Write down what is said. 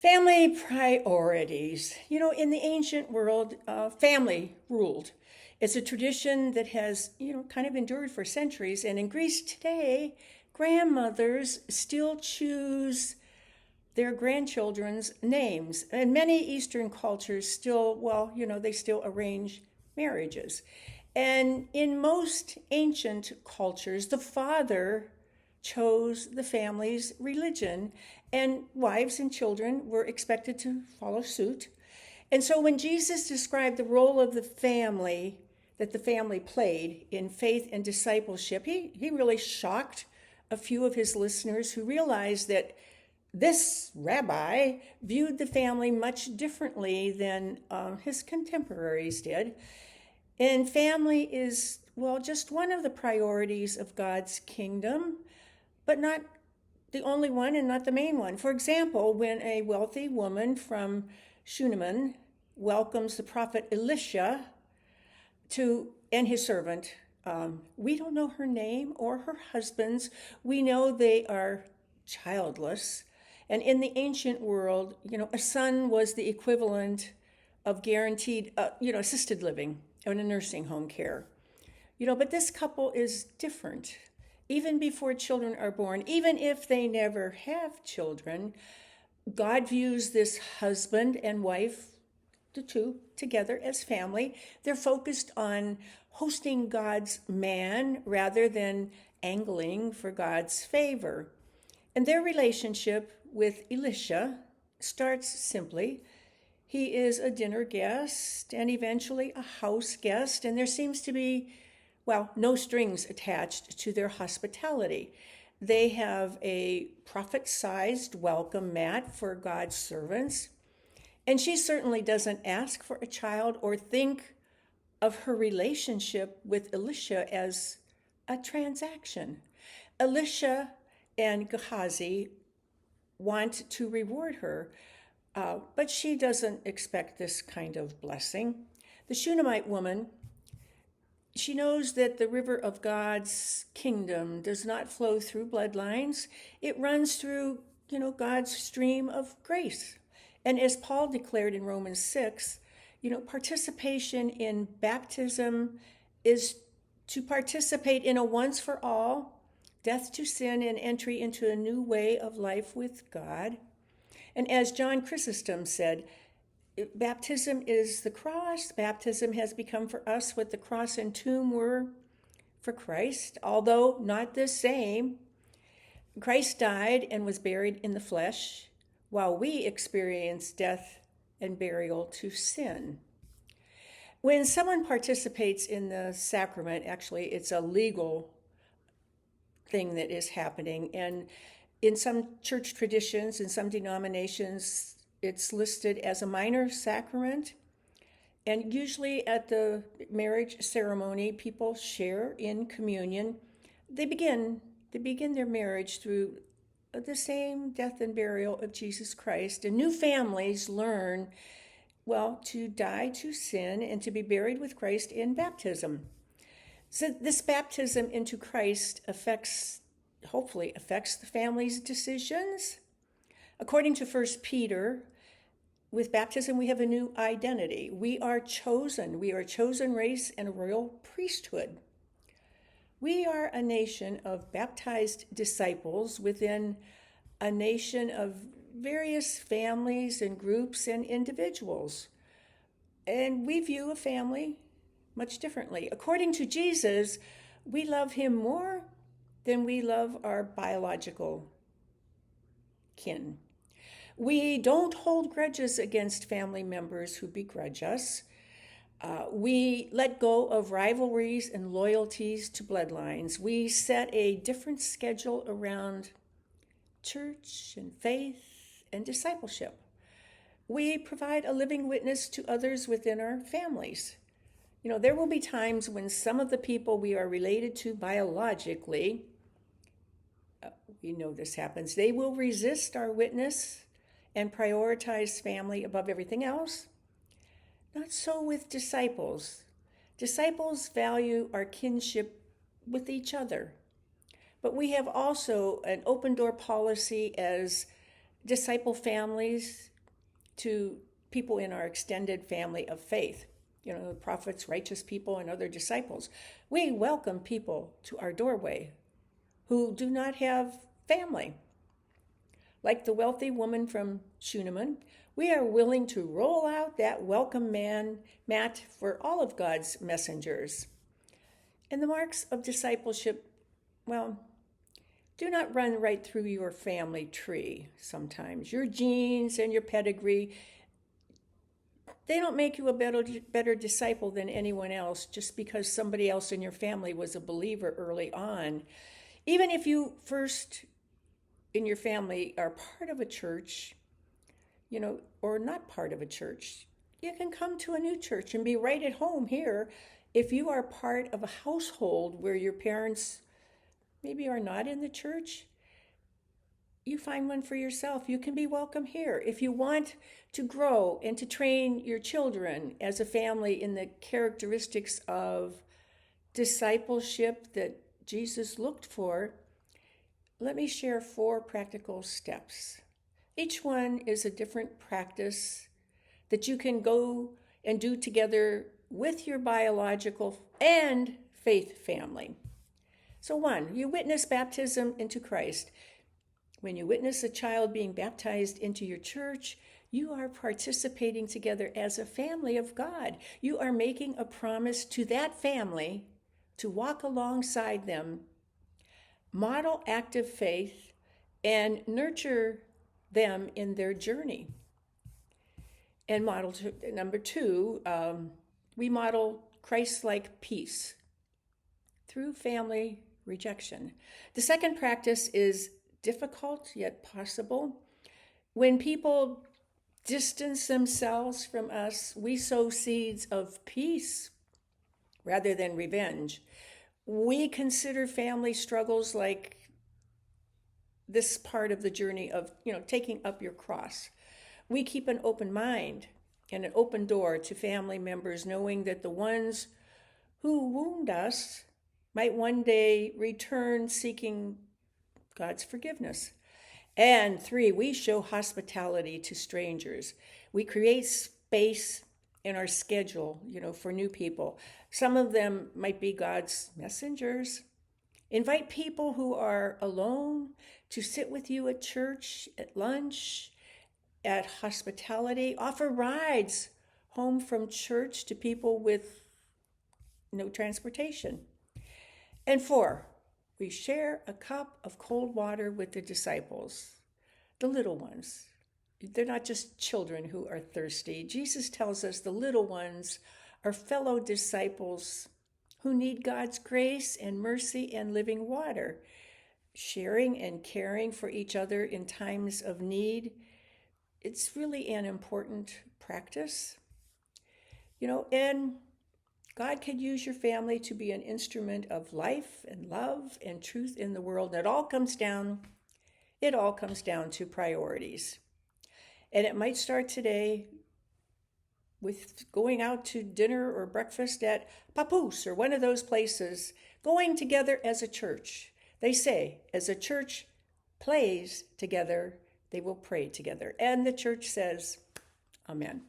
Family priorities. In the ancient world, family ruled. It's a tradition that has, kind of endured for centuries. And in Greece today, grandmothers still choose their grandchildren's names. And many Eastern cultures still, they still arrange marriages. And in most ancient cultures, the father chose the family's religion, and wives and children were expected to follow suit. And so when Jesus described the role of the family that the family played in faith and discipleship, he really shocked a few of his listeners who realized that this rabbi viewed the family much differently than his contemporaries did. And family is, just one of the priorities of God's kingdom, but not the only one and not the main one. For example, when a wealthy woman from Shunammon welcomes the prophet Elisha and his servant, we don't know her name or her husband's. We know they are childless. And in the ancient world, a son was the equivalent of guaranteed, assisted living and a nursing home care. But this couple is different. Even before children are born, even if they never have children, God views this husband and wife, the two together as family. They're focused on hosting God's man rather than angling for God's favor. And their relationship with Elisha starts simply. He is a dinner guest and eventually a house guest, and there seems to be no strings attached to their hospitality. They have a prophet-sized welcome mat for God's servants. And she certainly doesn't ask for a child or think of her relationship with Elisha as a transaction. Elisha and Gehazi want to reward her, but she doesn't expect this kind of blessing. The Shunammite woman, she knows that the river of God's kingdom does not flow through bloodlines. It runs through, God's stream of grace. And as Paul declared in Romans 6, participation in baptism is to participate in a once for all death to sin and entry into a new way of life with God. And as John Chrysostom said, baptism is the cross. Baptism has become for us what the cross and tomb were for Christ, although not the same. Christ died and was buried in the flesh, while we experience death and burial to sin. When someone participates in the sacrament, actually, it's a legal thing that is happening. And in some church traditions, in some denominations, it's listed as a minor sacrament. And usually at the marriage ceremony, people share in communion. They begin their marriage through the same death and burial of Jesus Christ. And new families learn, to die to sin and to be buried with Christ in baptism. So this baptism into Christ hopefully affects the family's decisions. According to 1 Peter, with baptism, we have a new identity. We are chosen. We are a chosen race and a royal priesthood. We are a nation of baptized disciples within a nation of various families and groups and individuals. And we view a family much differently. According to Jesus, we love him more than we love our biological kin. We don't hold grudges against family members who begrudge us. We let go of rivalries and loyalties to bloodlines. We set a different schedule around church and faith and discipleship. We provide a living witness to others within our families. There will be times when some of the people we are related to biologically, we know this happens, they will resist our witness and prioritize family above everything else. Not so with disciples. Disciples value our kinship with each other. But we have also an open door policy as disciple families to people in our extended family of faith, the prophets, righteous people, and other disciples. We welcome people to our doorway who do not have family. Like the wealthy woman from Shunaman, we are willing to roll out that welcome mat for all of God's messengers. And the marks of discipleship, well, do not run right through your family tree sometimes. Your genes and your pedigree, they don't make you a better disciple than anyone else just because somebody else in your family was a believer early on. Even if you first in your family are part of a church, or not part of a church, you can come to a new church and be right at home here. If you are part of a household where your parents maybe are not in the church, you find one for yourself. You can be welcome here. If you want to grow and to train your children as a family in the characteristics of discipleship that Jesus looked for, let me share 4 practical steps. Each one is a different practice that you can go and do together with your biological and faith family. So 1, you witness baptism into Christ. When you witness a child being baptized into your church, you are participating together as a family of God. You are making a promise to that family to walk alongside them, model active faith, and nurture them in their journey. And number 2, we model Christ-like peace through family rejection. The second practice is difficult yet possible. When people distance themselves from us, we sow seeds of peace rather than revenge. We consider family struggles like this part of the journey of, taking up your cross. We keep an open mind and an open door to family members, knowing that the ones who wound us might one day return seeking God's forgiveness. And 3, we show hospitality to strangers. We create space in our schedule, for new people. Some of them might be God's messengers. Invite people who are alone to sit with you at church, at lunch, at hospitality. Offer rides home from church to people with no transportation. And 4, we share a cup of cold water with the disciples, the little ones. They're not just children who are thirsty. Jesus tells us the little ones are fellow disciples who need God's grace and mercy and living water. Sharing and caring for each other in times of need, it's really an important practice. And God could use your family to be an instrument of life and love and truth in the world. And it all comes down to priorities. And it might start today with going out to dinner or breakfast at Papoose or one of those places, going together as a church. They say, as a church plays together, they will pray together. And the church says, Amen.